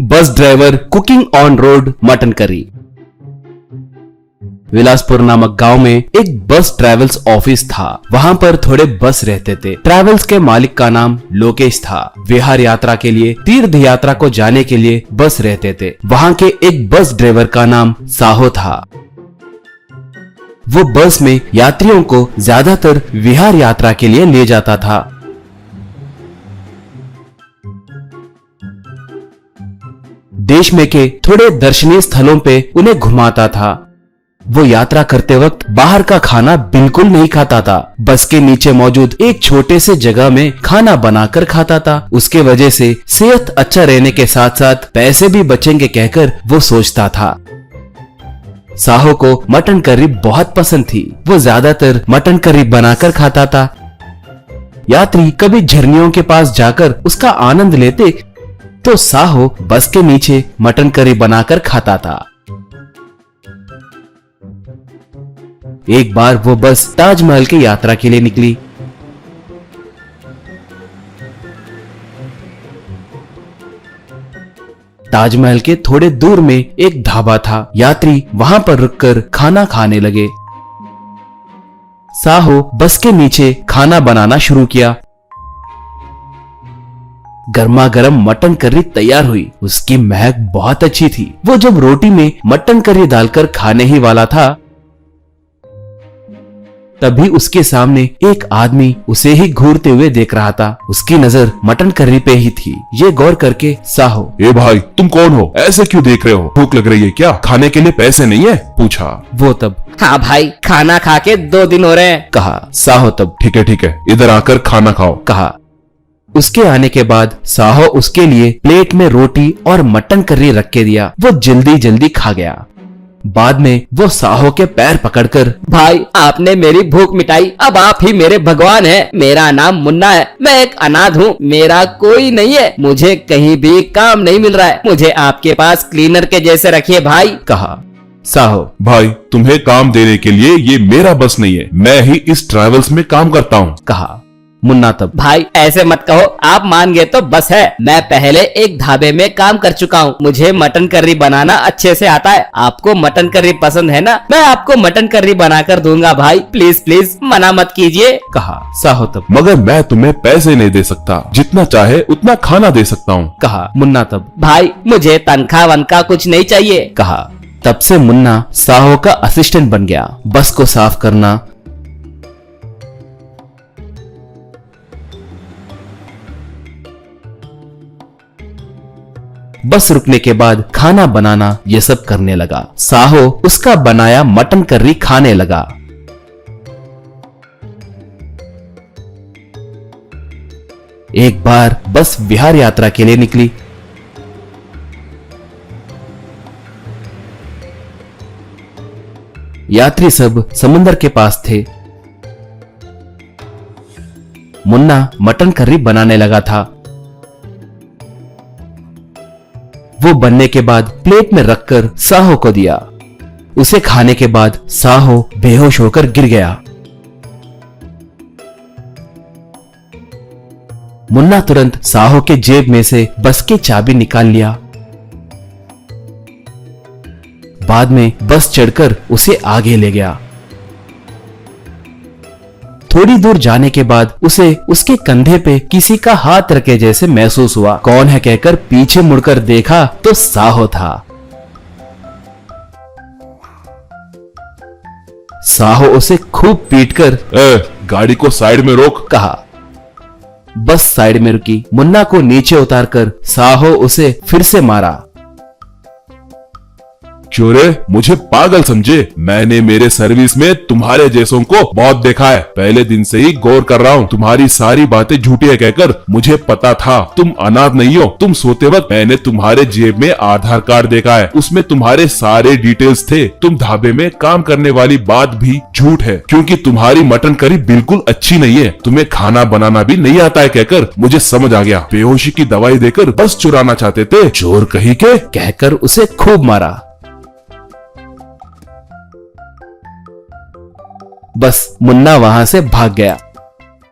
Bus driver cooking on road mutton curry. Bilaspur नामक गांव में एक बस ट्रैवल्स ऑफिस था। वहां पर थोड़े बस रहते थे। ट्रैवल्स के मालिक का नाम लोकेश था। विहार यात्रा के लिए, तीर्थ यात्रा को जाने के लिए बस रहते थे। वहां के एक बस ड्राइवर का नाम साहो था। वो बस में यात्रियों को ज्यादातर विहार यात्रा के लिए ले जाता था। देश में के थोड़े दर्शनीय स्थलों पे उन्हें घुमाता था। वो यात्रा करते वक्त बाहर का खाना बिल्कुल नहीं खाता था। बस के नीचे मौजूद एक छोटे से जगह में खाना बनाकर खाता था। उसके वजह से सेहत अच्छा रहने के साथ साथ पैसे भी बचेंगे कहकर वो सोचता था। साहो को मटन करी बहुत पसंद थी। वो ज्यादातर मटन करी बनाकर खाता था। यात्री कभी झरनियों के पास जाकर उसका आनंद लेते तो साहो बस के नीचे मटन करी बनाकर खाता था। एक बार वो बस ताजमहल की यात्रा के लिए निकली। ताजमहल के थोड़े दूर में एक ढाबा था। यात्री वहां पर रुककर खाना खाने लगे। साहो बस के नीचे खाना बनाना शुरू किया। गर्मा गर्म मटन करी तैयार हुई। उसकी महक बहुत अच्छी थी। वो जब रोटी में मटन करी डालकर खाने ही वाला था, तभी उसके सामने एक आदमी उसे ही घूरते हुए देख रहा था। उसकी नजर मटन करी पे ही थी। ये गौर करके साहो, ए भाई, तुम कौन हो? ऐसे क्यों देख रहे हो? भूख लग रही है क्या? खाने के लिए पैसे नहीं है? पूछा। वो तब, हाँ भाई, खाना खा के 2 दिन हो रहे हैं, कहा। साहो तब, ठीक है, इधर आकर खाना खाओ, कहा। उसके आने के बाद साहो उसके लिए प्लेट में रोटी और मटन करी रख के दिया। वो जल्दी जल्दी खा गया। बाद में वो साहो के पैर पकड़कर, भाई आपने मेरी भूख मिटाई। अब आप ही मेरे भगवान हैं। मेरा नाम मुन्ना है। मैं एक अनाथ हूँ। मेरा कोई नहीं है। मुझे कहीं भी काम नहीं मिल रहा है। मुझे आपके पास क्लीनर के जैसे रखिए भाई, कहा। साहो, भाई तुम्हें काम देने के लिए ये मेरा बस नहीं है। मैं ही इस ट्रैवल्स में काम करता हूँ, कहा। मुन्ना तब, भाई ऐसे मत कहो। आप मान गए तो बस है। मैं पहले एक ढाबे में काम कर चुका हूँ। मुझे मटन करी बनाना अच्छे से आता है। आपको मटन करी पसंद है ना? मैं आपको मटन करी बनाकर दूंगा भाई। प्लीज प्लीज मना मत कीजिए, कहा। साहो तब, मगर मैं तुम्हें पैसे नहीं दे सकता। जितना चाहे उतना खाना दे सकता हूँ, कहा। मुन्ना तब, भाई मुझे तनख्वाह वनखा कुछ नहीं चाहिए, कहा। तब से मुन्ना साहो का असिस्टेंट बन गया। बस को साफ करना, बस रुकने के बाद खाना बनाना, ये सब करने लगा। साहो उसका बनाया मटन करी खाने लगा। एक बार बस विहार यात्रा के लिए निकली। यात्री सब समुद्र के पास थे। मुन्ना मटन करी बनाने लगा था। वो बनने के बाद प्लेट में रखकर साहो को दिया। उसे खाने के बाद साहो बेहोश होकर गिर गया। मुन्ना तुरंत साहो के जेब में से बस की चाबी निकाल लिया। बाद में बस चढ़कर उसे आगे ले गया। थोड़ी दूर जाने के बाद उसे उसके कंधे पे किसी का हाथ रखे जैसे महसूस हुआ। कौन है कहकर पीछे मुड़कर देखा तो साहो था। साहो उसे खूब पीटकर, गाड़ी को साइड में रोक, कहा। बस साइड में रुकी। मुन्ना को नीचे उतारकर साहो उसे फिर से मारा। क्यों रे, मुझे पागल समझे? मैंने मेरे सर्विस में तुम्हारे जैसों को बहुत देखा है। पहले दिन से ही गौर कर रहा हूँ। तुम्हारी सारी बातें झूठी है कहकर मुझे पता था। तुम अनाथ नहीं हो। तुम सोते वक्त मैंने तुम्हारे जेब में आधार कार्ड देखा है। उसमें तुम्हारे सारे डिटेल्स थे। तुम ढाबे में काम करने वाली बात भी झूठ है, क्योंकि तुम्हारी मटन करी बिल्कुल अच्छी नहीं है। तुम्हें खाना बनाना भी नहीं आता है कहकर मुझे समझ आ गया। बेहोशी की दवाई देकर बस चुराना चाहते थे, चोर कहीं के, कहकर उसे खूब मारा। बस मुन्ना वहां से भाग गया।